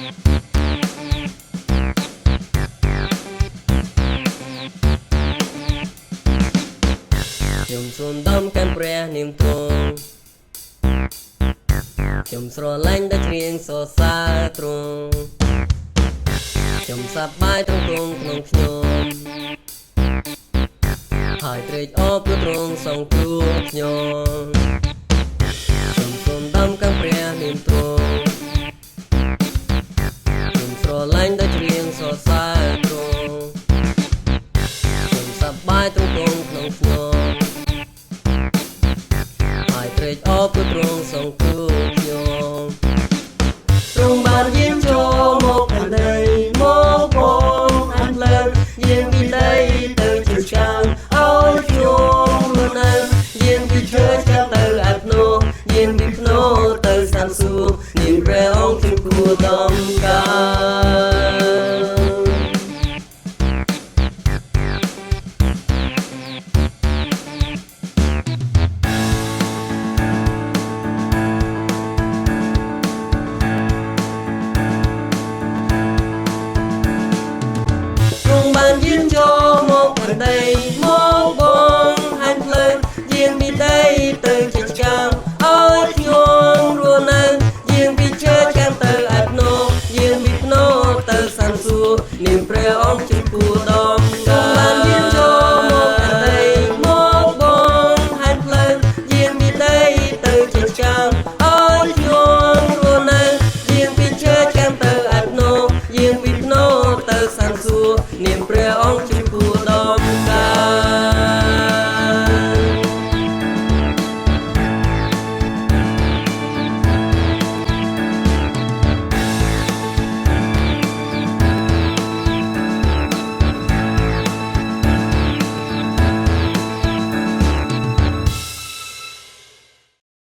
ខ្ញុំសូមដំកាន់ព្រះនាមទ្រង់ខ្ញុំស្រឡាញ់តែច្រៀងសរសើរទ្រង់ខ្ញុំសប្បាយទ្រង់ក្នុងខ្ញុំហើយត្រេកអរព្រោះទ្រង់សង្គ្រោះខ្ញុំខ្ញុំសូមដំកាន់ព្រះនាមទ្រង់ខ្ញុំស្រឡាញ់តែច្រៀងសរសើរទ្រង់ខ្ញុំសប្បាយទ្រង់ក្នុងខ្ញុំត្រេកអរព្រោះទ្រង់សង្គ្រោះខ្ញុំទ្រង់បានយាងចូលមកផែនដីមកបងអានលើយាងពីដីទៅជើងឆ្កាងឲ្យខ្ញុំនៅយាងពីជើងឆ្កាងទៅអាភ្នោយាងពីភ្នោទៅសានសួគ៌នាង